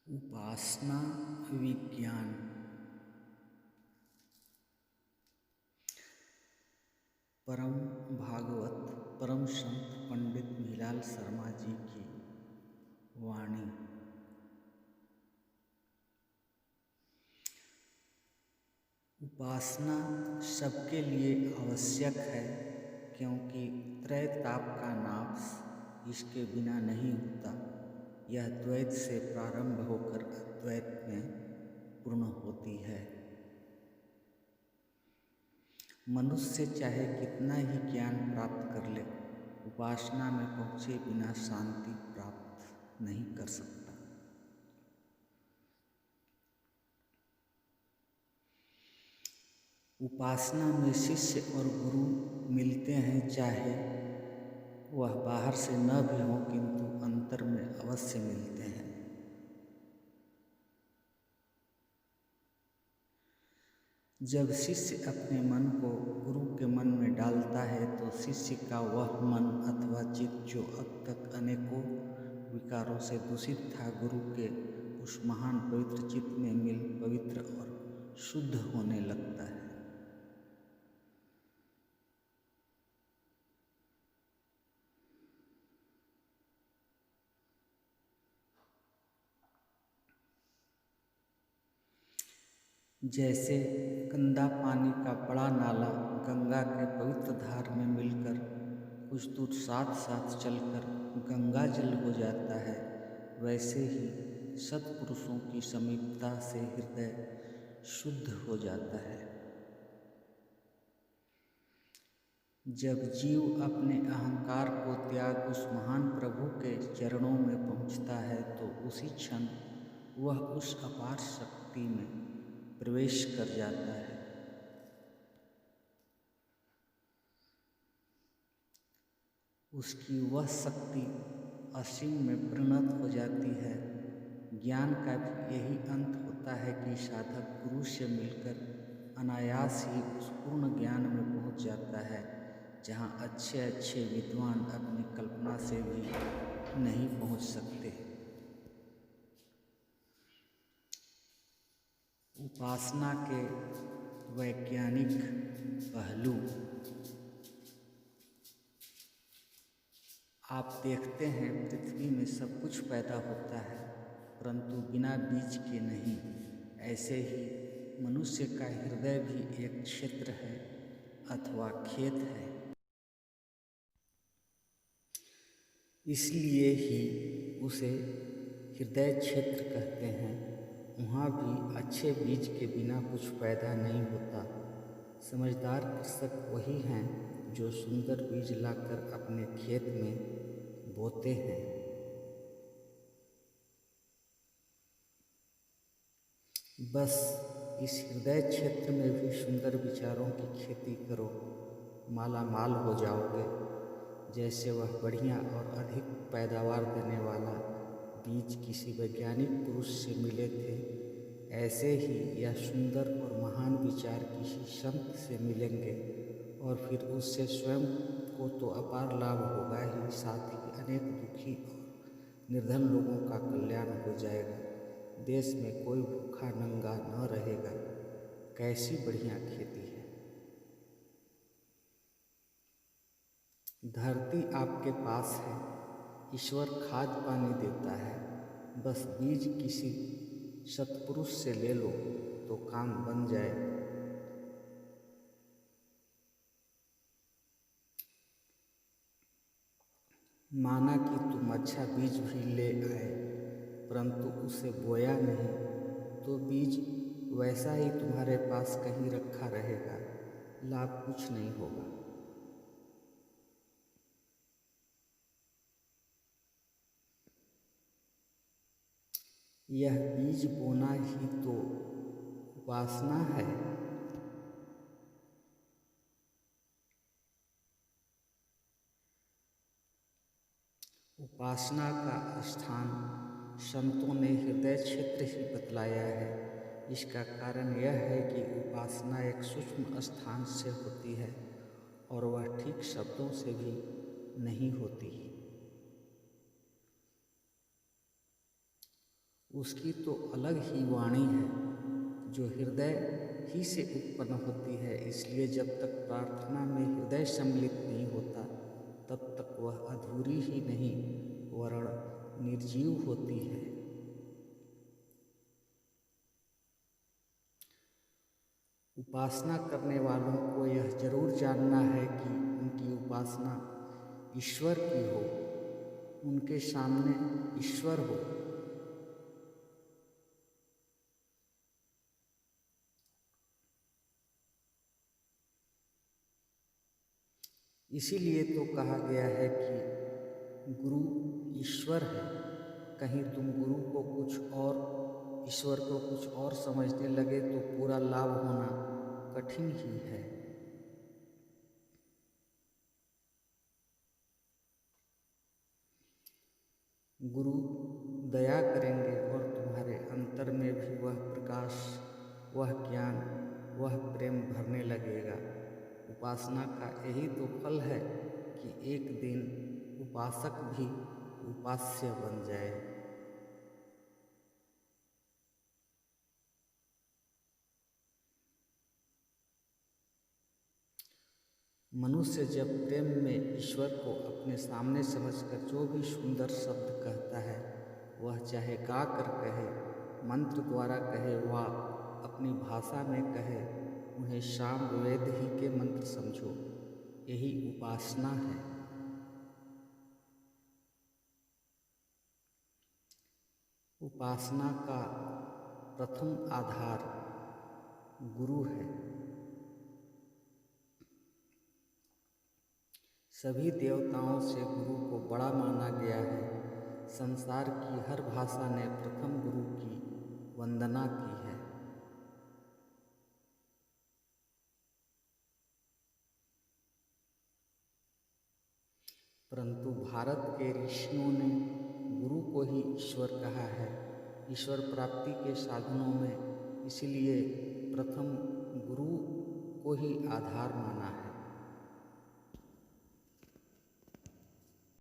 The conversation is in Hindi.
उपासना विज्ञान। परम भागवत परम संत पंडित मिहिलाल शर्मा जी की वाणी। उपासना सबके लिए आवश्यक है, क्योंकि त्रय ताप का नाश इसके बिना नहीं होता। यह द्वैत से प्रारंभ होकर अद्वैत में पूर्ण होती है। मनुष्य चाहे कितना ही ज्ञान प्राप्त कर ले, उपासना में पहुँचे बिना शांति प्राप्त नहीं कर सकता। उपासना में शिष्य और गुरु मिलते हैं, चाहे वह बाहर से न भी हो, किंतु अंतर में अवश्य मिलते हैं। जब शिष्य अपने मन को गुरु के मन में डालता है, तो शिष्य का वह मन अथवा चित्त जो अब तक अनेकों विकारों से दूषित था, गुरु के उस महान पवित्र चित्त में मिल पवित्र और शुद्ध होने लगता है। जैसे गंदा पानी का बड़ा नाला गंगा के पवित्र धार में मिलकर कुछ दूर साथ साथ चलकर गंगा जल हो जाता है, वैसे ही सत्पुरुषों की समीपता से हृदय शुद्ध हो जाता है। जब जीव अपने अहंकार को त्याग उस महान प्रभु के चरणों में पहुंचता है, तो उसी क्षण वह उस अपार शक्ति में प्रवेश कर जाता है। उसकी वह शक्ति असीम में परिणत हो जाती है। ज्ञान का भी यही अंत होता है कि साधक गुरु से मिलकर अनायास ही उस पूर्ण ज्ञान में पहुंच जाता है, जहां अच्छे अच्छे विद्वान अपनी कल्पना से भी नहीं पहुंच सकते। उपासना के वैज्ञानिक पहलू। आप देखते हैं, पृथ्वी में सब कुछ पैदा होता है, परंतु बिना बीज के नहीं। ऐसे ही मनुष्य का हृदय भी एक क्षेत्र है अथवा खेत है। इसलिए ही उसे हृदय क्षेत्र कहते हैं। वहाँ भी अच्छे बीज के बिना कुछ पैदा नहीं होता। समझदार कृषक वही हैं जो सुंदर बीज लाकर अपने खेत में बोते हैं। बस इस हृदय क्षेत्र में भी सुंदर विचारों की खेती करो, माला माल हो जाओगे। जैसे वह बढ़िया और अधिक पैदावार देने वाला बीज किसी वैज्ञानिक पुरुष से मिले थे, ऐसे ही यह सुंदर और महान विचार किसी संत से मिलेंगे, और फिर उससे स्वयं को तो अपार लाभ होगा ही, साथ ही अनेक दुखी और निर्धन लोगों का कल्याण हो जाएगा। देश में कोई भूखा नंगा न रहेगा। कैसी बढ़िया खेती है। धरती आपके पास है, ईश्वर खाद पानी देता है। बस बीज किसी सत्पुरुष से ले लो तो काम बन जाए। माना कि तुम अच्छा बीज भी ले आए, परंतु उसे बोया नहीं, तो बीज वैसा ही तुम्हारे पास कहीं रखा रहेगा, लाभ कुछ नहीं होगा। यह बीज बोना ही तो उपासना है। उपासना का स्थान संतों ने हृदय क्षेत्र ही बतलाया है। इसका कारण यह है कि उपासना एक सूक्ष्म स्थान से होती है, और वह ठीक शब्दों से भी नहीं होती। उसकी तो अलग ही वाणी है जो हृदय ही से उत्पन्न होती है। इसलिए जब तक प्रार्थना में हृदय सम्मिलित नहीं होता तब तक वह अधूरी ही नहीं वरन निर्जीव होती है। उपासना करने वालों को यह जरूर जानना है कि उनकी उपासना ईश्वर की हो, उनके सामने ईश्वर हो। इसीलिए तो कहा गया है कि गुरु ईश्वर है। कहीं तुम गुरु को कुछ और, ईश्वर को कुछ और समझने लगे तो पूरा लाभ होना कठिन ही है। गुरु दया करेंगे और तुम्हारे अंतर में भी वह प्रकाश, वह ज्ञान, वह प्रेम भरने लगेगा। उपासना का यही तो फल है कि एक दिन उपासक भी उपास्य बन जाए। मनुष्य जब प्रेम में ईश्वर को अपने सामने समझकर जो भी सुंदर शब्द कहता है, वह चाहे गा कर कहे, मंत्र द्वारा कहे वा अपनी भाषा में कहे, उन्हें साम वेद ही के मंत्र समझो। यही उपासना है। उपासना का प्रथम आधार गुरु है। सभी देवताओं से गुरु को बड़ा माना गया है। संसार की हर भाषा ने प्रथम गुरु की वंदना की है। परंतु भारत के ऋषियों ने गुरु को ही ईश्वर कहा है, ईश्वर प्राप्ति के साधनों में। इसलिए प्रथम गुरु को ही आधार माना है।